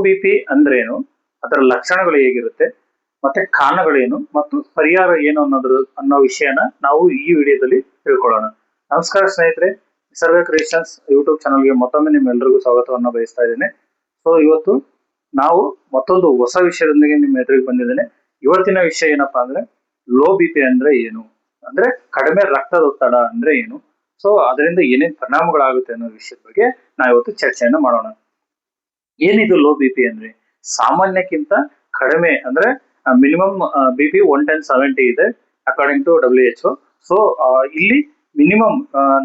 B P ಅಂದ್ರೇನು, ಅದರ ಲಕ್ಷಣಗಳು ಹೇಗಿರುತ್ತೆ, ಮತ್ತೆ ಕಾರಣಗಳೇನು ಮತ್ತು ಪರಿಹಾರ ಏನು ಅನ್ನೋ ವಿಷಯನ ನಾವು ಈ ವಿಡಿಯೋದಲ್ಲಿ ತಿಳ್ಕೊಳ್ಳೋಣ. ನಮಸ್ಕಾರ ಸ್ನೇಹಿತರೆ, ನಿಸರ್ಗ ಕ್ರಿಯೇಷನ್ಸ್ ಯೂಟ್ಯೂಬ್ ಚಾನಲ್ಗೆ ಮತ್ತೊಮ್ಮೆ ನಿಮ್ಮೆಲ್ಲರಿಗೂ ಸ್ವಾಗತವನ್ನು ಬಯಸ್ತಾ ಇದ್ದೇನೆ. ಸೊ ಇವತ್ತು ನಾವು ಮತ್ತೊಂದು ಹೊಸ ವಿಷಯದೊಂದಿಗೆ ನಿಮ್ಮ ಎದುರಿಗೆ ಬಂದಿದ್ದೇನೆ. ಇವತ್ತಿನ ವಿಷಯ ಏನಪ್ಪಾ ಅಂದ್ರೆ ಲೋ ಬಿ ಪಿ ಅಂದ್ರೆ ಏನು, ಅಂದ್ರೆ ಕಡಿಮೆ ರಕ್ತದೊತ್ತಡ ಅಂದ್ರೆ ಏನು, ಸೊ ಅದರಿಂದ ಏನೇನ್ ಪರಿಣಾಮಗಳಾಗುತ್ತೆ ಅನ್ನೋ ವಿಷಯದ ಬಗ್ಗೆ ನಾವು ಇವತ್ತು ಚರ್ಚೆಯನ್ನು ಮಾಡೋಣ. ಏನಿದು ಲೋ ಬಿ ಪಿ ಅಂದ್ರೆ ಸಾಮಾನ್ಯಕ್ಕಿಂತ ಕಡಿಮೆ, ಅಂದ್ರೆ ಮಿನಿಮಮ್ ಬಿ ಪಿ 110/70 ಇದೆ ಅಕಾರ್ಡಿಂಗ್ ಟು WHO. ಸೊ ಇಲ್ಲಿ ಮಿನಿಮಮ್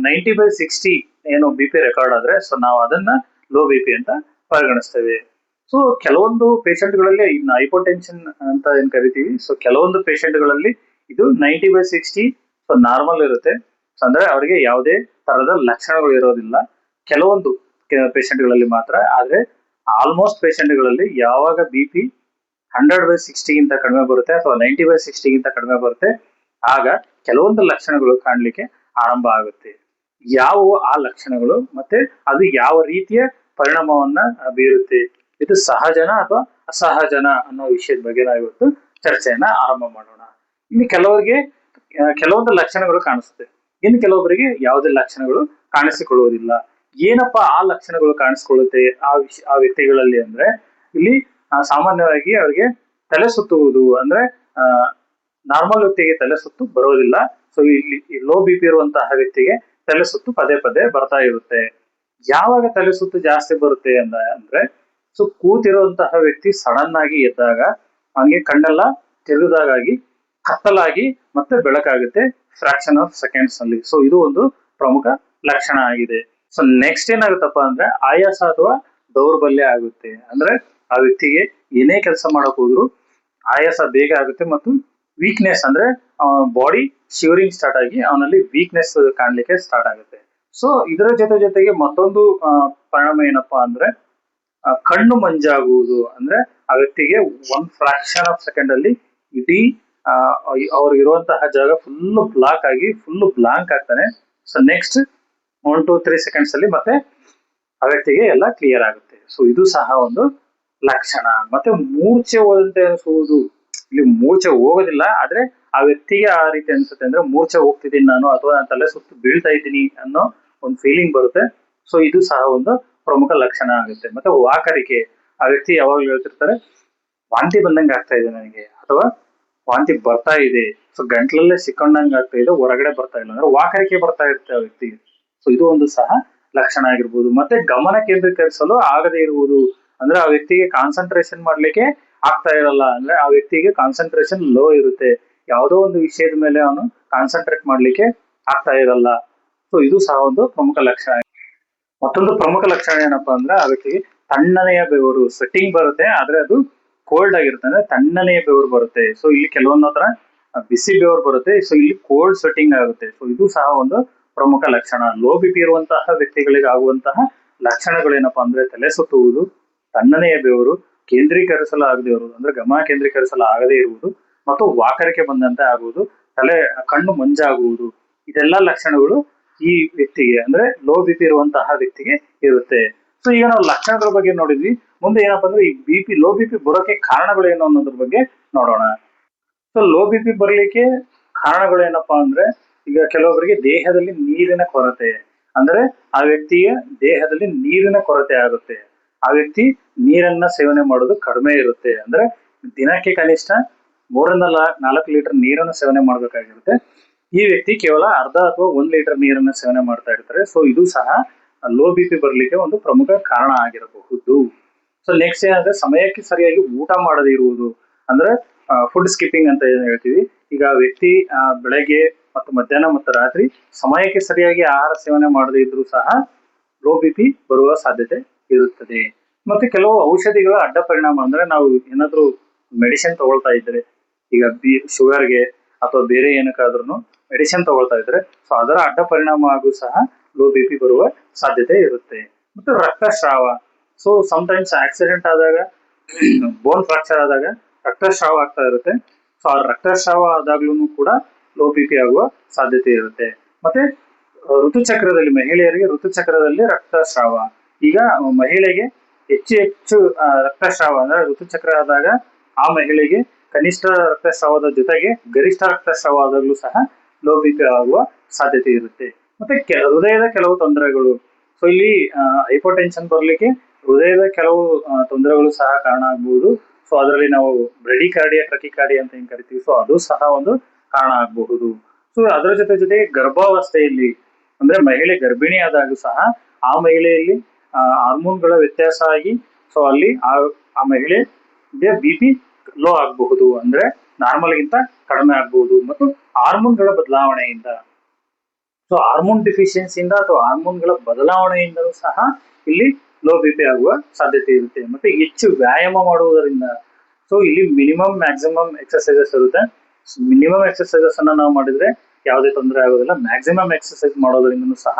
90/60 ಏನು ಬಿ ಪಿ ರೆಕಾರ್ಡ್ ಆದ್ರೆ ಸೊ ನಾವು ಅದನ್ನ ಲೋ ಬಿ ಪಿ ಅಂತ ಪರಿಗಣಿಸ್ತೇವೆ. ಸೊ ಕೆಲವೊಂದು ಪೇಷಂಟ್ಗಳಲ್ಲಿ ಇನ್ನು ಹೈಪೋಟೆನ್ಷನ್ ಅಂತ ಏನ್ ಕರಿತೀವಿ, ಸೊ ಕೆಲವೊಂದು ಪೇಷಂಟ್ಗಳಲ್ಲಿ ಇದು 90/60 ಸೊ ನಾರ್ಮಲ್ ಇರುತ್ತೆ. ಅಂದ್ರೆ ಅವರಿಗೆ ಯಾವುದೇ ತರದ ಲಕ್ಷಣಗಳು ಇರೋದಿಲ್ಲ. ಕೆಲವೊಂದು ಪೇಷಂಟ್ಗಳಲ್ಲಿ ಮಾತ್ರ. ಆದ್ರೆ ಆಲ್ಮೋಸ್ಟ್ ಪೇಷಂಟ್ಗಳಲ್ಲಿ ಯಾವಾಗ ಬಿ ಪಿ 100/60 ಗಿಂತ ಕಡಿಮೆ ಬರುತ್ತೆ ಅಥವಾ 90/60 ಗಿಂತ ಕಡಿಮೆ ಬರುತ್ತೆ, ಆಗ ಕೆಲವೊಂದು ಲಕ್ಷಣಗಳು ಕಾಣಲಿಕ್ಕೆ ಆರಂಭ ಆಗುತ್ತೆ. ಯಾವುವು ಆ ಲಕ್ಷಣಗಳು ಮತ್ತೆ ಅದು ಯಾವ ರೀತಿಯ ಪರಿಣಾಮವನ್ನ ಬೀರುತ್ತೆ, ಇದು ಸಹಜನ ಅಥವಾ ಅಸಹಜನ ಅನ್ನೋ ವಿಷಯದ ಬಗ್ಗೆ ನಾವು ಇವತ್ತು ಚರ್ಚೆಯನ್ನ ಆರಂಭ ಮಾಡೋಣ. ಇನ್ನು ಕೆಲವರಿಗೆ ಕೆಲವೊಂದು ಲಕ್ಷಣಗಳು ಕಾಣಿಸುತ್ತೆ, ಇನ್ನು ಕೆಲವೊಬ್ಬರಿಗೆ ಯಾವುದೇ ಲಕ್ಷಣಗಳು ಕಾಣಿಸಿಕೊಳ್ಳುವುದಿಲ್ಲ. ಏನಪ್ಪಾ ಆ ಲಕ್ಷಣಗಳು ಕಾಣಿಸ್ಕೊಳ್ಳುತ್ತೆ ಆ ವ್ಯಕ್ತಿಗಳಲ್ಲಿ ಅಂದ್ರೆ, ಇಲ್ಲಿ ಸಾಮಾನ್ಯವಾಗಿ ಅವರಿಗೆ ತಲೆ ಸುತ್ತುವುದು, ಅಂದ್ರೆ ನಾರ್ಮಲ್ ವ್ಯಕ್ತಿಗೆ ತಲೆ ಸುತ್ತು ಬರೋದಿಲ್ಲ. ಸೊ ಇಲ್ಲಿ ಲೋ ಬಿ ಪಿ ಇರುವಂತಹ ವ್ಯಕ್ತಿಗೆ ತಲೆ ಸುತ್ತು ಪದೇ ಪದೇ ಬರ್ತಾ ಇರುತ್ತೆ. ಯಾವಾಗ ತಲೆ ಸುತ್ತು ಜಾಸ್ತಿ ಬರುತ್ತೆ ಅಂದ್ರೆ ಸೊ ಕೂತಿರುವಂತಹ ವ್ಯಕ್ತಿ ಸಡನ್ ಆಗಿ ಎದ್ದಾಗ ಅವನಿಗೆ ಕಣ್ಣೆಲ್ಲ ತೆರೆದಾಗಿ ಕತ್ತಲಾಗಿ ಮತ್ತೆ ಬೆಳಕಾಗುತ್ತೆ ಫ್ರಾಕ್ಷನ್ ಆಫ್ ಸೆಕೆಂಡ್ಸ್ ಅಲ್ಲಿ. ಸೊ ಇದು ಒಂದು ಪ್ರಮುಖ ಲಕ್ಷಣ ಆಗಿದೆ. ಸೊ ನೆಕ್ಸ್ಟ್ ಏನಾಗುತ್ತಪ್ಪ ಅಂದ್ರೆ ಆಯಾಸ ಅಥವಾ ದೌರ್ಬಲ್ಯ ಆಗುತ್ತೆ. ಅಂದ್ರೆ ಆ ವ್ಯಕ್ತಿಗೆ ಏನೇ ಕೆಲಸ ಮಾಡಕ್ ಹೋದ್ರು ಆಯಾಸ ಬೇಗ ಆಗುತ್ತೆ ಮತ್ತು ವೀಕ್ನೆಸ್, ಅಂದ್ರೆ ಬಾಡಿ ಶಿವರಿಂಗ್ ಸ್ಟಾರ್ಟ್ ಆಗಿ ಅವನಲ್ಲಿ ವೀಕ್ನೆಸ್ ಕಾಣ್ಲಿಕ್ಕೆ ಸ್ಟಾರ್ಟ್ ಆಗುತ್ತೆ. ಸೊ ಇದರ ಜೊತೆಗೆ ಮತ್ತೊಂದು ಪರಿಣಾಮ ಏನಪ್ಪಾ ಅಂದ್ರೆ ಕಣ್ಣು ಮಂಜಾಗುವುದು. ಅಂದ್ರೆ ಆ ವ್ಯಕ್ತಿಗೆ ಒಂದ್ ಫ್ರಾಕ್ಷನ್ ಆಫ್ ಸೆಕೆಂಡ್ ಅಲ್ಲಿ ಇಡೀ ಅವ್ರಿಗಿರುವಂತಹ ಜಾಗ ಫುಲ್ ಬ್ಲಾಕ್ ಆಗಿ ಫುಲ್ ಬ್ಲಾಂಕ್ ಆಗ್ತಾನೆ. ಸೊ ನೆಕ್ಸ್ಟ್ 1-2-3 ಸೆಕೆಂಡ್ಸ್ ಅಲ್ಲಿ ಮತ್ತೆ ಆ ವ್ಯಕ್ತಿಗೆ ಎಲ್ಲ ಕ್ಲಿಯರ್ ಆಗುತ್ತೆ. ಸೊ ಇದು ಸಹ ಒಂದು ಲಕ್ಷಣ. ಮತ್ತೆ ಮೂರ್ಛೆ ಹೋದಂತೆ ಅನಿಸುವುದು. ಇಲ್ಲಿ ಮೂರ್ಛೆ ಹೋಗೋದಿಲ್ಲ, ಆದ್ರೆ ಆ ವ್ಯಕ್ತಿಗೆ ಆ ರೀತಿ ಅನ್ಸುತ್ತೆ, ಅಂದ್ರೆ ಮೂರ್ಛೆ ಹೋಗ್ತಿದ್ದೀನಿ ನಾನು ಅಥವಾ ನಾನು ತಲೆ ಸುತ್ತು ಬೀಳ್ತಾ ಇದ್ದೀನಿ ಅನ್ನೋ ಒಂದು ಫೀಲಿಂಗ್ ಬರುತ್ತೆ. ಸೊ ಇದು ಸಹ ಒಂದು ಪ್ರಮುಖ ಲಕ್ಷಣ ಆಗುತ್ತೆ. ಮತ್ತೆ ವಾಕರಿಕೆ, ಆ ವ್ಯಕ್ತಿ ಯಾವಾಗ್ಲೂ ಹೇಳ್ತಿರ್ತಾರೆ ವಾಂತಿ ಬಂದಂಗೆ ಆಗ್ತಾ ಇದೆ ನನಗೆ, ಅಥವಾ ವಾಂತಿ ಬರ್ತಾ ಇದೆ, ಸೊ ಗಂಟ್ಲಲ್ಲೇ ಸಿಕ್ಕೊಂಡಂಗೆ ಆಗ್ತಾ ಇದೆ, ಹೊರಗಡೆ ಬರ್ತಾ ಇಲ್ಲ, ಅಂದ್ರೆ ವಾಕರಿಕೆ ಬರ್ತಾ ಇರುತ್ತೆ ಆ ವ್ಯಕ್ತಿಗೆ. ಸೊ ಇದು ಒಂದು ಸಹ ಲಕ್ಷಣ ಆಗಿರ್ಬೋದು. ಮತ್ತೆ ಗಮನ ಕೇಂದ್ರೀಕರಿಸಲು ಆಗದೆ ಇರುವುದು, ಅಂದ್ರೆ ಆ ವ್ಯಕ್ತಿಗೆ ಕಾನ್ಸಂಟ್ರೇಷನ್ ಮಾಡ್ಲಿಕ್ಕೆ ಆಗ್ತಾ ಇರಲ್ಲ, ಅಂದ್ರೆ ಆ ವ್ಯಕ್ತಿಗೆ ಕಾನ್ಸಂಟ್ರೇಷನ್ ಲೋ ಇರುತ್ತೆ, ಯಾವುದೋ ಒಂದು ವಿಷಯದ ಮೇಲೆ ಅವನು ಕಾನ್ಸಂಟ್ರೇಟ್ ಮಾಡ್ಲಿಕ್ಕೆ ಆಗ್ತಾ ಇರಲ್ಲ. ಸೊ ಇದು ಸಹ ಒಂದು ಪ್ರಮುಖ ಲಕ್ಷಣ. ಮತ್ತೊಂದು ಪ್ರಮುಖ ಲಕ್ಷಣ ಏನಪ್ಪಾ ಅಂದ್ರೆ ಆ ವ್ಯಕ್ತಿಗೆ ತಣ್ಣನೆಯ ಬೆವರು, ಸ್ವೆಟ್ಟಿಂಗ್ ಬರುತ್ತೆ, ಆದ್ರೆ ಅದು ಕೋಲ್ಡ್ ಆಗಿರುತ್ತೆ, ಅಂದ್ರೆ ತಣ್ಣನೆಯ ಬೆವರು ಬರುತ್ತೆ. ಸೊ ಇಲ್ಲಿ ಕೆಲವೊಂದು ಹತ್ರ ಬಿಸಿ ಬೆವರು ಬರುತ್ತೆ, ಸೊ ಇಲ್ಲಿ ಕೋಲ್ಡ್ ಸ್ವೆಟ್ಟಿಂಗ್ ಆಗುತ್ತೆ. ಸೊ ಇದು ಸಹ ಒಂದು ಪ್ರಮುಖ ಲಕ್ಷಣ. ಲೋ ಬಿ ಪಿ ಇರುವಂತಹ ವ್ಯಕ್ತಿಗಳಿಗೆ ಆಗುವಂತಹ ಲಕ್ಷಣಗಳೇನಪ್ಪಾ ಅಂದ್ರೆ ತಲೆ ಸುತ್ತುವುದು, ತಣ್ಣನೆಯ ಬೆವರು, ಕೇಂದ್ರೀಕರಿಸಲಾಗದೇ ಇರುವುದು, ಅಂದ್ರೆ ಗಮನ ಕೇಂದ್ರೀಕರಿಸಲು ಆಗದೇ ಇರುವುದು, ಮತ್ತು ವಾಕರಿಕೆ ಬಂದಂತೆ ಆಗುವುದು, ಕಣ್ಣು ಮಂಜಾಗುವುದು. ಇದೆಲ್ಲ ಲಕ್ಷಣಗಳು ಈ ವ್ಯಕ್ತಿಗೆ, ಅಂದ್ರೆ ಲೋ ಬಿ ಪಿ ಇರುವಂತಹ ವ್ಯಕ್ತಿಗೆ ಇರುತ್ತೆ. ಸೊ ಈಗ ನಾವು ಲಕ್ಷಣಗಳ ಬಗ್ಗೆ ನೋಡಿದ್ವಿ. ಮುಂದೆ ಏನಪ್ಪಾ ಅಂದ್ರೆ ಈ ಲೋ ಬಿ ಪಿ ಬರೋಕೆ ಕಾರಣಗಳೇನು ಅನ್ನೋದ್ರ ಬಗ್ಗೆ ನೋಡೋಣ. ಸೊ ಲೋ ಬಿ ಪಿ ಬರ್ಲಿಕ್ಕೆ ಕಾರಣಗಳು ಏನಪ್ಪಾ ಅಂದ್ರೆ, ಈಗ ಕೆಲವೊಬ್ಬರಿಗೆ ದೇಹದಲ್ಲಿ ನೀರಿನ ಕೊರತೆ, ಅಂದ್ರೆ ಆ ವ್ಯಕ್ತಿಯ ದೇಹದಲ್ಲಿ ನೀರಿನ ಕೊರತೆ ಆಗುತ್ತೆ. ಆ ವ್ಯಕ್ತಿ ನೀರನ್ನ ಸೇವನೆ ಮಾಡೋದು ಕಡಿಮೆ ಇರುತ್ತೆ, ಅಂದ್ರೆ ದಿನಕ್ಕೆ ಕನಿಷ್ಠ 3-4 ಲೀಟರ್ ನೀರನ್ನು ಸೇವನೆ ಮಾಡ್ಬೇಕಾಗಿರುತ್ತೆ. ಈ ವ್ಯಕ್ತಿ ಕೇವಲ ಅರ್ಧ ಅಥವಾ 1 ಲೀಟರ್ ನೀರನ್ನ ಸೇವನೆ ಮಾಡ್ತಾ ಇರ್ತಾರೆ. ಸೊ ಇದು ಸಹ ಲೋ ಬಿ ಪಿ ಬರ್ಲಿಕ್ಕೆ ಒಂದು ಪ್ರಮುಖ ಕಾರಣ ಆಗಿರಬಹುದು. ಸೊ ನೆಕ್ಸ್ಟ್ ಏನಂದ್ರೆ ಸಮಯಕ್ಕೆ ಸರಿಯಾಗಿ ಊಟ ಮಾಡದೇ ಇರುವುದು, ಅಂದ್ರೆ ಫುಡ್ ಸ್ಕಿಪ್ಪಿಂಗ್ ಅಂತ ಏನ್ ಹೇಳ್ತೀವಿ. ಈಗ ವ್ಯಕ್ತಿ ಬೆಳಗ್ಗೆ ಮತ್ತು ಮಧ್ಯಾಹ್ನ ಮತ್ತು ರಾತ್ರಿ ಸಮಯಕ್ಕೆ ಸರಿಯಾಗಿ ಆಹಾರ ಸೇವನೆ ಮಾಡದೇ ಇದ್ರೂ ಸಹ ಲೋ ಬಿ ಪಿ ಬರುವ ಸಾಧ್ಯತೆ ಇರುತ್ತದೆ. ಮತ್ತೆ ಕೆಲವು ಔಷಧಿಗಳ ಅಡ್ಡ ಪರಿಣಾಮ, ಅಂದ್ರೆ ನಾವು ಏನಾದ್ರೂ ಮೆಡಿಸಿನ್ ತಗೊಳ್ತಾ ಇದ್ರೆ, ಈಗ ಶುಗರ್ಗೆ ಅಥವಾ ಬೇರೆ ಏನಕ್ಕಾದ್ರೂ ಮೆಡಿಸಿನ್ ತಗೊಳ್ತಾ ಇದ್ರೆ, ಸೊ ಅದರ ಅಡ್ಡ ಪರಿಣಾಮ ಆಗೂ ಸಹ ಲೋ ಬಿ ಪಿ ಬರುವ ಸಾಧ್ಯತೆ ಇರುತ್ತೆ. ಮತ್ತೆ ರಕ್ತಸ್ರಾವ, ಸೊ ಸಮ್ಟೈಮ್ಸ್ ಆಕ್ಸಿಡೆಂಟ್ ಆದಾಗ ಬೋನ್ ಫ್ರಾಕ್ಚರ್ ಆದಾಗ ರಕ್ತಸ್ರಾವ ಆಗ್ತಾ ಇರುತ್ತೆ. ಸೊ ಆ ರಕ್ತಸ್ರಾವ ಆದಾಗ್ಲೂ ಕೂಡ ಲೋ ಬಿ ಪಿ ಆಗುವ ಸಾಧ್ಯತೆ ಇರುತ್ತೆ. ಮತ್ತೆ ಋತುಚಕ್ರದಲ್ಲಿ, ಮಹಿಳೆಯರಿಗೆ ಋತುಚಕ್ರದಲ್ಲಿ ರಕ್ತಸ್ರಾವ, ಈಗ ಮಹಿಳೆಗೆ ಹೆಚ್ಚು ಹೆಚ್ಚು ರಕ್ತಸ್ರಾವ ಅಂದ್ರೆ ಋತುಚಕ್ರ ಆದಾಗ ಆ ಮಹಿಳೆಗೆ ಕನಿಷ್ಠ ರಕ್ತಸ್ರಾವದ ಜೊತೆಗೆ ಗರಿಷ್ಠ ರಕ್ತಸ್ರಾವ ಆದಾಗಲೂ ಸಹ ಲೋ ಬಿ ಪಿ ಆಗುವ ಸಾಧ್ಯತೆ ಇರುತ್ತೆ. ಮತ್ತೆ ಹೃದಯದ ಕೆಲವು ತೊಂದರೆಗಳು. ಸೊ ಇಲ್ಲಿ ಹೈಪೋಟೆನ್ಷನ್ ಬರ್ಲಿಕ್ಕೆ ಹೃದಯದ ಕೆಲವು ತೊಂದರೆಗಳು ಸಹ ಕಾರಣ ಆಗಬಹುದು. ಸೊ ಅದರಲ್ಲಿ ನಾವು ಬ್ರೆಡಿಕಾರ್ಡಿಯಾ ಟ್ರಕಿಕಾರ್ಡಿಯಾ ಅಂತ ಏನ್ ಕರಿತೀವಿ, ಸೊ ಅದು ಸಹ ಒಂದು ಕಾರಣ ಆಗಬಹುದು. ಸೊ ಅದರ ಜೊತೆಗೆ ಗರ್ಭಾವಸ್ಥೆಯಲ್ಲಿ ಅಂದ್ರೆ ಮಹಿಳೆ ಗರ್ಭಿಣಿ ಆದಾಗ ಸಹ ಆ ಮಹಿಳೆಯಲ್ಲಿ ಹಾರ್ಮೋನ್ಗಳ ವ್ಯತ್ಯಾಸ ಆಗಿ ಸೊ ಅಲ್ಲಿ ಆ ಮಹಿಳೆಗೆ ಬಿ ಪಿ ಲೋ ಆಗಬಹುದು, ಅಂದ್ರೆ ನಾರ್ಮಲ್ ಗಿಂತ ಕಡಿಮೆ ಆಗಬಹುದು. ಮತ್ತು ಹಾರ್ಮೋನ್ಗಳ ಬದಲಾವಣೆಯಿಂದ, ಸೊ ಹಾರ್ಮೋನ್ ಡಿಫಿಷಿಯನ್ಸಿಯಿಂದ ಅಥವಾ ಹಾರ್ಮೋನ್ಗಳ ಬದಲಾವಣೆಯಿಂದಲೂ ಸಹ ಇಲ್ಲಿ ಲೋ ಬಿ ಪಿ ಆಗುವ ಸಾಧ್ಯತೆ ಇರುತ್ತೆ. ಮತ್ತೆ ಹೆಚ್ಚು ವ್ಯಾಯಾಮ ಮಾಡುವುದರಿಂದ, ಸೊ ಇಲ್ಲಿ ಮಿನಿಮಮ್ ಮ್ಯಾಕ್ಸಿಮಮ್ ಎಕ್ಸರ್ಸೈಸಸ್ ಇರುತ್ತೆ. ಮಿನಿಮಮ್ ಎಕ್ಸರ್ಸೈಸಸ್ ಅನ್ನ ನಾವು ಮಾಡಿದ್ರೆ ಯಾವುದೇ ತೊಂದರೆ ಆಗೋದಿಲ್ಲ. ಮ್ಯಾಕ್ಸಿಮಮ್ ಎಕ್ಸರ್ಸೈಸ್ ಮಾಡೋದ್ರಿಂದ ಸಹ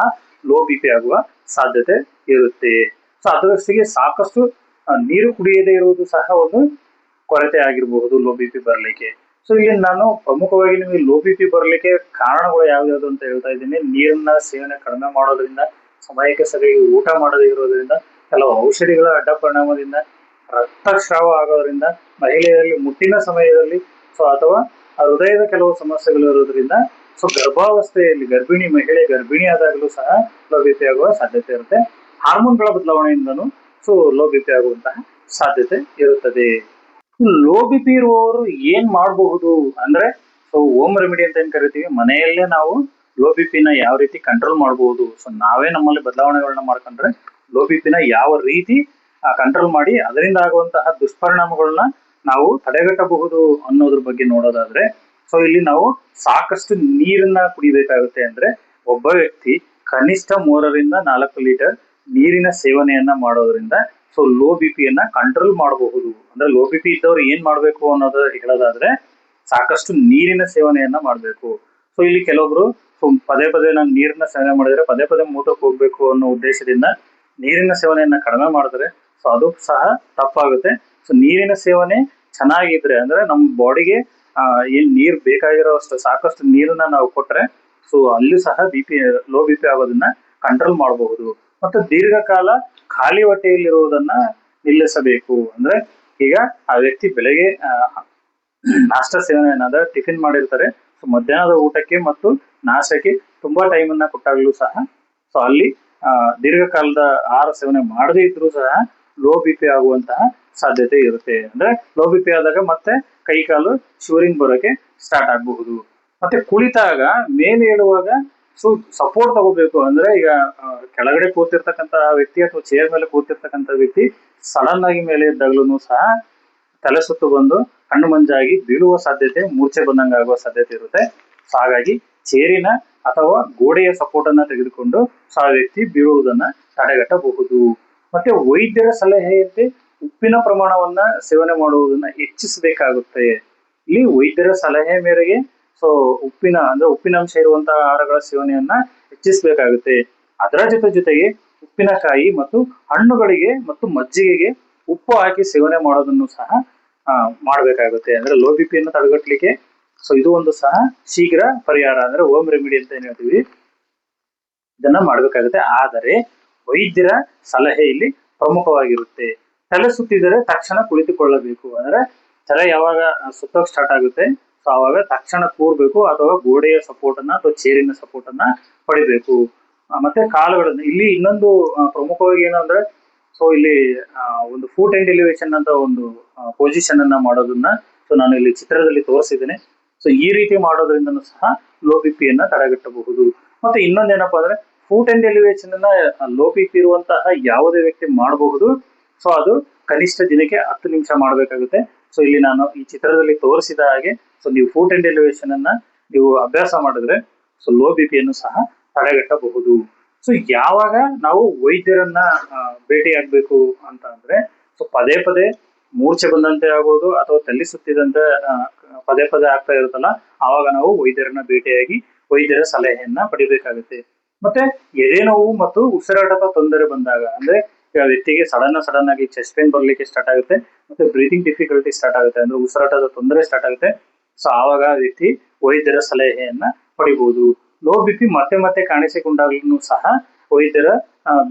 ಲೋ ಬಿ ಪಿ ಆಗುವ ಸಾಧ್ಯತೆ ಇರುತ್ತೆ. ಸೊ ಅದರೊಟ್ಟಿಗೆ ಸಾಕಷ್ಟು ನೀರು ಕುಡಿಯದೇ ಇರುವುದು ಸಹ ಒಂದು ಕೊರತೆ ಆಗಿರಬಹುದು ಲೋ ಬಿ ಪಿ ಬರಲಿಕ್ಕೆ. ಸೊ ಇಲ್ಲಿ ನಾನು ಪ್ರಮುಖವಾಗಿ ನಿಮಗೆ ಲೋ ಬಿ ಪಿ ಬರಲಿಕ್ಕೆ ಕಾರಣಗಳು ಯಾವ್ಯಾವ್ದು ಅಂತ ಹೇಳ್ತಾ ಇದ್ದೀನಿ. ನೀರನ್ನ ಸೇವನೆ ಕಡಿಮೆ ಮಾಡೋದ್ರಿಂದ, ಸಮಯಕ್ಕೆ ಸರಿಯಾಗಿ ಊಟ ಮಾಡದೇ ಇರೋದ್ರಿಂದ, ಕೆಲವು ಔಷಧಿಗಳ ಅಡ್ಡ ಪರಿಣಾಮದಿಂದ, ರಕ್ತಸ್ರಾವ ಆಗೋದ್ರಿಂದ, ಮಹಿಳೆಯರಲ್ಲಿ ಮುಟ್ಟಿನ ಸಮಯದಲ್ಲಿ, ಸೊ ಅಥವಾ ಹೃದಯದ ಕೆಲವು ಸಮಸ್ಯೆಗಳು ಇರೋದ್ರಿಂದ, ಸೊ ಗರ್ಭಾವಸ್ಥೆಯಲ್ಲಿ ಮಹಿಳೆ ಗರ್ಭಿಣಿ ಆದಾಗಲೂ ಸಹ ಲೋ ಬಿ ಪಿ ಆಗುವ ಸಾಧ್ಯತೆ ಇರುತ್ತೆ. ಹಾರ್ಮೋನ್ಗಳ ಬದಲಾವಣೆಯಿಂದನೂ ಸೊ ಲೋ ಬಿ ಪಿ ಆಗುವಂತಹ ಸಾಧ್ಯತೆ ಇರುತ್ತದೆ. ಲೋ ಬಿ ಪಿ ಇರುವವರು ಏನ್ ಮಾಡಬಹುದು ಅಂದ್ರೆ, ಸೊ ಹೋಮ್ ರೆಮಿಡಿ ಅಂತ ಏನ್ ಕರಿತೀವಿ, ಮನೆಯಲ್ಲೇ ನಾವು ಲೋ ಬಿ ಪಿನ ಯಾವ ರೀತಿ ಕಂಟ್ರೋಲ್ ಮಾಡಬಹುದು. ಸೊ ನಾವೇ ನಮ್ಮಲ್ಲಿ ಬದಲಾವಣೆಗಳನ್ನ ಮಾಡ್ಕೊಂಡ್ರೆ ಲೋ ಬಿ ಪಿನ ಯಾವ ರೀತಿ ಕಂಟ್ರೋಲ್ ಮಾಡಿ ಅದರಿಂದ ಆಗುವಂತಹ ದುಷ್ಪರಿಣಾಮಗಳನ್ನ ನಾವು ತಡೆಗಟ್ಟಬಹುದು ಅನ್ನೋದ್ರ ಬಗ್ಗೆ ನೋಡೋದಾದ್ರೆ, ಸೊ ಇಲ್ಲಿ ನಾವು ಸಾಕಷ್ಟು ನೀರನ್ನ ಕುಡಿಬೇಕಾಗುತ್ತೆ. ಅಂದ್ರೆ ಒಬ್ಬ ವ್ಯಕ್ತಿ ಕನಿಷ್ಠ 3ರಿಂದ 4 ಲೀಟರ್ ನೀರಿನ ಸೇವನೆಯನ್ನ ಮಾಡೋದ್ರಿಂದ ಸೊ ಲೋ ಬಿ ಪಿಯನ್ನ ಕಂಟ್ರೋಲ್ ಮಾಡಬಹುದು. ಅಂದ್ರೆ ಲೋ ಬಿ ಪಿ ಇದ್ದವ್ರು ಏನ್ ಮಾಡ್ಬೇಕು ಅನ್ನೋದು ಹೇಳೋದಾದ್ರೆ, ಸಾಕಷ್ಟು ನೀರಿನ ಸೇವನೆಯನ್ನ ಮಾಡ್ಬೇಕು. ಸೊ ಇಲ್ಲಿ ಕೆಲವೊಬ್ರು ಪದೇ ನಾನು ನೀರನ್ನ ಸೇವನೆ ಮಾಡಿದ್ರೆ ಪದೇ ಮೂತ್ರಕ್ಕೆ ಹೋಗ್ಬೇಕು ಅನ್ನೋ ಉದ್ದೇಶದಿಂದ ನೀರಿನ ಸೇವನೆಯನ್ನ ಕಡಿಮೆ ಮಾಡಿದ್ರೆ ಸೊ ಅದು ಸಹ ತಪ್ಪಾಗುತ್ತೆ. ಸೊ ನೀರಿನ ಸೇವನೆ ಚೆನ್ನಾಗಿದ್ರೆ ಅಂದ್ರೆ ನಮ್ಮ ಬಾಡಿಗೆ ಏನ್ ನೀರ್ ಬೇಕಾಗಿರೋ ಅಷ್ಟು ಸಾಕಷ್ಟು ನೀರನ್ನ ನಾವು ಕೊಟ್ರೆ ಸೊ ಅಲ್ಲಿ ಸಹ ಲೋ ಬಿ ಪಿ ಆಗೋದನ್ನ ಕಂಟ್ರೋಲ್ ಮಾಡಬಹುದು. ಮತ್ತು ದೀರ್ಘಕಾಲ ಖಾಲಿ ಹೊಟ್ಟೆಯಲ್ಲಿರುವುದನ್ನ ನಿಲ್ಲಿಸಬೇಕು. ಅಂದ್ರೆ ಈಗ ಆ ವ್ಯಕ್ತಿ ಬೆಳಗ್ಗೆ ನಾಷ್ಟ ಸೇವನೆ ಅಂದ್ರೆ ಟಿಫಿನ್ ಮಾಡಿರ್ತಾರೆ, ಸೊ ಮಧ್ಯಾಹ್ನದ ಊಟಕ್ಕೆ ಮತ್ತು ನಾಷ್ಟಕ್ಕೆ ತುಂಬಾ ಟೈಮ್ ಅನ್ನ ಕೊಟ್ಟಾಗ್ಲೂ ಸಹ ಸೊ ಅಲ್ಲಿ ದೀರ್ಘಕಾಲದ ಆಹಾರ ಸೇವನೆ ಮಾಡದೇ ಇದ್ರೂ ಸಹ ಲೋ ಬಿ ಪಿ ಆಗುವಂತಹ ಸಾಧ್ಯತೆ ಇರುತ್ತೆ. ಅಂದ್ರೆ ಲೋ ಬಿ ಪಿ ಆದಾಗ ಮತ್ತೆ ಕೈ ಕಾಲು ಶಿವರಿಂಗ್ ಬರೋಕೆ ಸ್ಟಾರ್ಟ್ ಆಗಬಹುದು. ಮತ್ತೆ ಕುಳಿತಾಗ ಮೇಲೆ ಹೇಳುವಾಗ ಸೊ ಸಪೋರ್ಟ್ ತಗೋಬೇಕು. ಅಂದ್ರೆ ಈಗ ಕೆಳಗಡೆ ಕೂತಿರ್ತಕ್ಕಂತ ವ್ಯಕ್ತಿ ಅಥವಾ ಚೇರ್ ಮೇಲೆ ಕೂತಿರ್ತಕ್ಕಂಥ ವ್ಯಕ್ತಿ ಸಡನ್ ಆಗಿ ಮೇಲೆ ಇದ್ದಾಗ್ಲೂ ಸಹ ತಲೆ ಸುತ್ತು ಬಂದು ಕಣ್ಣು ಮಂಜಾಗಿ ಬೀಳುವ ಸಾಧ್ಯತೆ, ಮೂರ್ಛೆ ಬಂದಂಗ ಆಗುವ ಸಾಧ್ಯತೆ ಇರುತ್ತೆ. ಸೊ ಹಾಗಾಗಿ ಚೇರಿನ ಅಥವಾ ಗೋಡೆಯ ಸಪೋರ್ಟ್ ಅನ್ನ ತೆಗೆದುಕೊಂಡು ಸೊ ಆ ವ್ಯಕ್ತಿ ಬೀಳುವುದನ್ನ ತಡೆಗಟ್ಟಬಹುದು. ಮತ್ತೆ ವೈದ್ಯರ ಸಲಹೆಯಂತೆ ಉಪ್ಪಿನ ಪ್ರಮಾಣವನ್ನ ಸೇವನೆ ಮಾಡುವುದನ್ನ ಹೆಚ್ಚಿಸಬೇಕಾಗುತ್ತೆ. ಇಲ್ಲಿ ವೈದ್ಯರ ಸಲಹೆ ಮೇರೆಗೆ ಸೊ ಉಪ್ಪಿನಾಂಶ ಇರುವಂತಹ ಆಹಾರಗಳ ಸೇವನೆಯನ್ನ ಹೆಚ್ಚಿಸಬೇಕಾಗುತ್ತೆ. ಅದರ ಜೊತೆಗೆ ಉಪ್ಪಿನಕಾಯಿ ಮತ್ತು ಹಣ್ಣುಗಳಿಗೆ ಮತ್ತು ಮಜ್ಜಿಗೆಗೆ ಉಪ್ಪು ಹಾಕಿ ಸೇವನೆ ಮಾಡೋದನ್ನು ಸಹ ಮಾಡಬೇಕಾಗುತ್ತೆ. ಅಂದ್ರೆ ಲೋ ಬಿ ಪಿಯನ್ನು ತಡೆಗಟ್ಟಲಿಕ್ಕೆ ಸೊ ಇದು ಒಂದು ಸಹ ಶೀಘ್ರ ಪರಿಹಾರ, ಅಂದ್ರೆ ಹೋಮ್ ರೆಮಿಡಿ ಅಂತ ಏನ್ ಹೇಳ್ತೀವಿ, ಇದನ್ನ ಮಾಡ್ಬೇಕಾಗುತ್ತೆ. ಆದರೆ ವೈದ್ಯರ ಸಲಹೆ ಇಲ್ಲಿ ಪ್ರಮುಖವಾಗಿರುತ್ತೆ. ತಲೆ ಸುತ್ತಿದರೆ ತಕ್ಷಣ ಕುಳಿತುಕೊಳ್ಳಬೇಕು. ಅಂದ್ರೆ ತಲೆ ಯಾವಾಗ ಸುತ್ತೋಕ್ ಸ್ಟಾರ್ಟ್ ಆಗುತ್ತೆ ಸೊ ಅವಾಗ ತಕ್ಷಣ ಕೂರ್ಬೇಕು ಅಥವಾ ಗೋಡೆಯ ಸಪೋರ್ಟ್ ಅನ್ನ ಅಥವಾ ಚೇರಿನ ಸಪೋರ್ಟ್ ಅನ್ನ ಪಡಿಬೇಕು. ಮತ್ತೆ ಕಾಲುಗಳನ್ನು ಇಲ್ಲಿ ಇನ್ನೊಂದು ಪ್ರಮುಖವಾಗಿ ಏನಂದ್ರೆ ಸೊ ಇಲ್ಲಿ ಒಂದು ಫೂಟ್ ಅಂಡ್ ಎಲಿವೇಶನ್ ಅಂತ ಒಂದು ಪೊಸಿಷನ್ ಅನ್ನ ಮಾಡೋದನ್ನ ಸೊ ನಾನು ಇಲ್ಲಿ ಚಿತ್ರದಲ್ಲಿ ತೋರಿಸಿದ್ದೇನೆ. ಸೊ ಈ ರೀತಿ ಮಾಡೋದ್ರಿಂದನೂ ಸಹ ಲೋ ಬಿ ಪಿಯನ್ನ ತಡೆಗಟ್ಟಬಹುದು. ಮತ್ತೆ ಇನ್ನೊಂದೇನಪ್ಪಾ ಅಂದ್ರೆ ಫೂಟ್ ಅಂಡ್ ಎಲಿವೇಶನ್ ಅನ್ನ ಲೋ ಬಿ ಪಿ ಇರುವಂತಹ ಯಾವುದೇ ವ್ಯಕ್ತಿ ಮಾಡಬಹುದು. ಸೊ ಅದು ಕನಿಷ್ಠ ದಿನಕ್ಕೆ 10 ನಿಮಿಷ ಮಾಡಬೇಕಾಗುತ್ತೆ. ಸೊ ಇಲ್ಲಿ ನಾನು ಈ ಚಿತ್ರದಲ್ಲಿ ತೋರಿಸಿದ ಹಾಗೆ ಸೊ ನೀವು ಫೂಟ್ ಅಂಡ್ ಎಲಿವೇಶನ್ ಅನ್ನ ನೀವು ಅಭ್ಯಾಸ ಮಾಡಿದ್ರೆ ಸೊ ಲೋ ಬಿ ಪಿಯನ್ನು ಸಹ ತಡೆಗಟ್ಟಬಹುದು. ಸೊ ಯಾವಾಗ ನಾವು ವೈದ್ಯರನ್ನ ಭೇಟಿ ಆಗ್ಬೇಕು ಅಂತ ಅಂದ್ರೆ ಸೊ ಪದೇ ಮೂರ್ಛೆ ಬಂದಂತೆ ಆಗೋದು ಅಥವಾ ತಲೆ ಸುತ್ತಿದಂತೆ ಪದೇ ಆಗ್ತಾ ಇರುತ್ತಲ್ಲ, ಆವಾಗ ನಾವು ವೈದ್ಯರನ್ನ ಭೇಟಿಯಾಗಿ ವೈದ್ಯರ ಸಲಹೆಯನ್ನ ಪಡಿಬೇಕಾಗುತ್ತೆ. ಮತ್ತೆ ಎದೆ ನೋವು ಮತ್ತು ಉಸಿರಾಟದ ತೊಂದರೆ ಬಂದಾಗ, ಅಂದ್ರೆ ವ್ಯಕ್ತಿಗೆ ಸಡನ್ ಆಗಿ ಚೆಸ್ಟ್ ಪೇನ್ ಬರ್ಲಿಕ್ಕೆ ಸ್ಟಾರ್ಟ್ ಆಗುತ್ತೆ, ಮತ್ತೆ ಬ್ರೀತಿಂಗ್ ಡಿಫಿಕಲ್ಟಿ ಸ್ಟಾರ್ಟ್ ಆಗುತ್ತೆ, ಅಂದ್ರೆ ಉಸಿರಾಟದ ತೊಂದರೆ ಸ್ಟಾರ್ಟ್ ಆಗುತ್ತೆ. ಸೊ ಆವಾಗ ವ್ಯಕ್ತಿ ವೈದ್ಯರ ಸಲಹೆಯನ್ನ ಪಡಿಬಹುದು. ಲೋ ಬಿ ಪಿ ಮತ್ತೆ ಕಾಣಿಸಿಕೊಂಡಾಗ್ಲೂ ಸಹ ವೈದ್ಯರ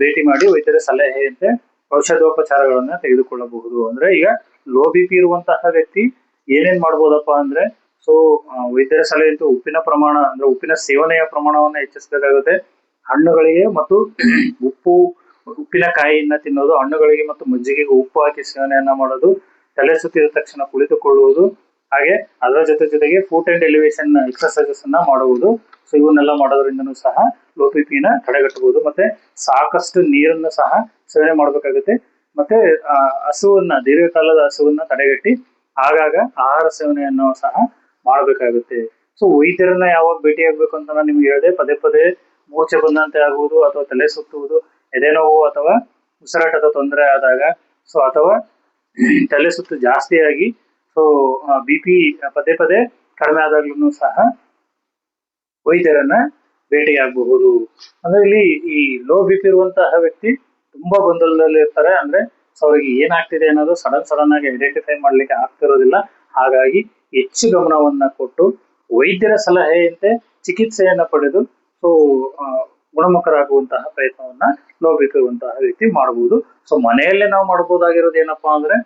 ಭೇಟಿ ಮಾಡಿ ವೈದ್ಯರ ಸಲಹೆಯಂತೆ ಔಷಧೋಪಚಾರಗಳನ್ನ ತೆಗೆದುಕೊಳ್ಳಬಹುದು. ಅಂದ್ರೆ ಈಗ ಲೋ ಬಿ ಪಿ ಇರುವಂತಹ ವ್ಯಕ್ತಿ ಏನೇನ್ ಮಾಡ್ಬೋದಪ್ಪ ಅಂದ್ರೆ, ಸೊ ವೈದ್ಯರ ಸಲಹೆಯಂತೆ ಉಪ್ಪಿನ ಪ್ರಮಾಣ ಅಂದ್ರೆ ಉಪ್ಪಿನ ಸೇವನೆಯ ಪ್ರಮಾಣವನ್ನ ಹೆಚ್ಚಿಸಬೇಕಾಗುತ್ತೆ. ಹಣ್ಣುಗಳಿಗೆ ಮತ್ತು ಉಪ್ಪಿನಕಾಯಿಯನ್ನ ತಿನ್ನೋದು, ಹಣ್ಣುಗಳಿಗೆ ಮತ್ತು ಮಜ್ಜಿಗೆಗೆ ಉಪ್ಪು ಹಾಕಿ ಸೇವನೆಯನ್ನ ಮಾಡೋದು, ತಲೆ ಸುತ್ತಿದ ತಕ್ಷಣ ಕುಳಿತುಕೊಳ್ಳುವುದು, ಹಾಗೆ ಅದರ ಜೊತೆಗೆ ಫುಟ್ ಅಂಡ್ ಎಲಿವೇಶನ್ ಎಕ್ಸರ್ಸೈಸಸ್ ಅನ್ನ ಮಾಡುವುದು. ಸೊ ಇವನ್ನೆಲ್ಲ ಮಾಡೋದ್ರಿಂದನೂ ಸಹ ಲೋ ಬಿ ಪಿನ ತಡೆಗಟ್ಟಬಹುದು. ಮತ್ತೆ ಸಾಕಷ್ಟು ನೀರನ್ನು ಸಹ ಸೇವನೆ ಮಾಡಬೇಕಾಗುತ್ತೆ. ಮತ್ತೆ ಹಸುವನ್ನ, ದೀರ್ಘಕಾಲದ ಹಸುವನ್ನ ತಡೆಗಟ್ಟಿ ಆಗಾಗ ಆಹಾರ ಸೇವನೆಯನ್ನು ಸಹ ಮಾಡಬೇಕಾಗುತ್ತೆ. ಸೊ ವೈದ್ಯರನ್ನ ಯಾವಾಗ ಭೇಟಿ ಆಗ್ಬೇಕು ಅಂತ ನಾನು ನಿಮ್ಗೆ ಹೇಳಿದೆ. ಪದೇ ಪದೇ ಮೂರ್ಛೆ ಬಂದಂತೆ ಆಗುವುದು, ಅಥವಾ ತಲೆ ಸುತ್ತುವುದು, ಎದೆನೋವು ಅಥವಾ ಉಸಿರಾಟದ ತೊಂದರೆ ಆದಾಗ, ಸೊ ಅಥವಾ ತಲೆ ಸುತ್ತು ಜಾಸ್ತಿಯಾಗಿ, ಸೊ ಬಿ ಪಿ ಪದೇ ಪದೇ ಕಡಿಮೆ ಆದಾಗ್ಲೂ ಸಹ ವೈದ್ಯರನ್ನ ಭೇಟಿಯಾಗಬಹುದು. ಅಂದ್ರೆ ಇಲ್ಲಿ ಈ ಲೋ ಬಿ ಪಿ ಇರುವಂತಹ ವ್ಯಕ್ತಿ ತುಂಬಾ ಗೊಂದಲದಲ್ಲಿ ಇರ್ತಾರೆ. ಅಂದ್ರೆ ಸೊ ಅವ್ರಿಗೆ ಏನಾಗ್ತಿದೆ ಅನ್ನೋದು ಸಡನ್ ಆಗಿ ಐಡೆಂಟಿಫೈ ಮಾಡ್ಲಿಕ್ಕೆ ಆಗ್ತಿರೋದಿಲ್ಲ. ಹಾಗಾಗಿ ಹೆಚ್ಚು ಗಮನವನ್ನ ಕೊಟ್ಟು ವೈದ್ಯರ ಸಲಹೆಯಂತೆ ಚಿಕಿತ್ಸೆಯನ್ನ ಪಡೆದು ಸೊ ಗುಣಮುಖರಾಗುವಂತಹ ಪ್ರಯತ್ನವನ್ನ ಲೋ ಬಿ ಪಿ ಇರುವಂತಹ ವ್ಯಕ್ತಿ ಮಾಡಬಹುದು. ಸೊ ಮನೆಯಲ್ಲೇ ನಾವು ಮಾಡಬಹುದಾಗಿರೋದು ಏನಪ್ಪಾ ಅಂದ್ರೆ,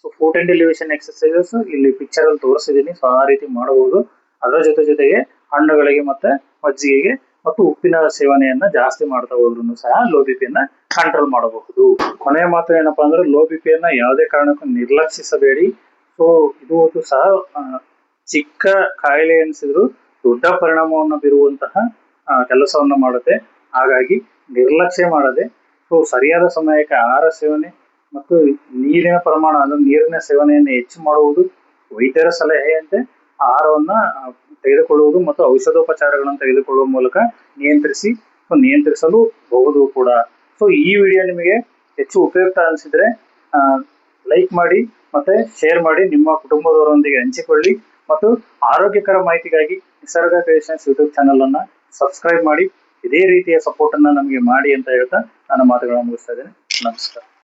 so foot and elevation exercises ಇಲ್ಲಿ ಪಿಕ್ಚರ್ ಅಲ್ಲಿ ತೋರಿಸಿದೀನಿ. ಸೊ ಆ ರೀತಿ ಮಾಡಬಹುದು. ಅದರ ಜೊತೆಗೆ ಹಣ್ಣುಗಳಿಗೆ ಮತ್ತೆ ಮಜ್ಜಿಗೆಗೆ ಮತ್ತು ಉಪ್ಪಿನ ಸೇವನೆಯನ್ನ ಜಾಸ್ತಿ ಮಾಡ್ತಾ ಹೋದ್ರು ಸಹ ಲೋ ಬಿ ಪಿಯನ್ನ ಕಂಟ್ರೋಲ್ ಮಾಡಬಹುದು. ಕೊನೆಯ ಮಾತು ಏನಪ್ಪಾ ಅಂದ್ರೆ, ಲೋ ಬಿ ಪಿಯನ್ನ ಯಾವುದೇ ಕಾರಣಕ್ಕೂ ನಿರ್ಲಕ್ಷಿಸಬೇಡಿ. ಸೊ ಇದು ಸಹ ಚಿಕ್ಕ ಕಾಯಿಲೆ ಎನಿಸಿದ್ರು ದೊಡ್ಡ ಪರಿಣಾಮವನ್ನು ಬೀರುವಂತಹ ಕೆಲಸವನ್ನ ಮಾಡುತ್ತೆ. ಹಾಗಾಗಿ ನಿರ್ಲಕ್ಷ್ಯ ಮಾಡದೆ ಸೊ ಸರಿಯಾದ ಸಮಯಕ್ಕೆ ಆಹಾರ ಸೇವನೆ ಮತ್ತು ನೀರಿನ ಪ್ರಮಾಣ ಅಂದ್ರೆ ನೀರಿನ ಸೇವನೆಯನ್ನು ಹೆಚ್ಚು ಮಾಡುವುದು, ವೈದ್ಯರ ಸಲಹೆಯಂತೆ ಆಹಾರವನ್ನ ತೆಗೆದುಕೊಳ್ಳುವುದು ಮತ್ತು ಔಷಧೋಪಚಾರಗಳನ್ನು ತೆಗೆದುಕೊಳ್ಳುವ ಮೂಲಕ ನಿಯಂತ್ರಿಸಲು ಬಹುದು ಕೂಡ. ಸೊ ಈ ವಿಡಿಯೋ ನಿಮಗೆ ಹೆಚ್ಚು ಉಪಯುಕ್ತ ಅನಿಸಿದ್ರೆ ಲೈಕ್ ಮಾಡಿ ಮತ್ತೆ ಶೇರ್ ಮಾಡಿ, ನಿಮ್ಮ ಕುಟುಂಬದವರೊಂದಿಗೆ ಹಂಚಿಕೊಳ್ಳಿ ಮತ್ತು ಆರೋಗ್ಯಕರ ಮಾಹಿತಿಗಾಗಿ ನಿಸರ್ಗ ಕ್ರಿಯೇಷನ್ಸ್ ಯೂಟ್ಯೂಬ್ ಚಾನಲ್ ಅನ್ನ ಸಬ್ಸ್ಕ್ರೈಬ್ ಮಾಡಿ. ಇದೇ ರೀತಿಯ ಸಪೋರ್ಟ್ ಅನ್ನ ನಮಗೆ ಮಾಡಿ ಅಂತ ಹೇಳ್ತಾ ನನ್ನ ಮಾತುಗಳನ್ನ ಮುಗಿಸ್ತಾ ಇದ್ದೇನೆ. ನಮಸ್ಕಾರ.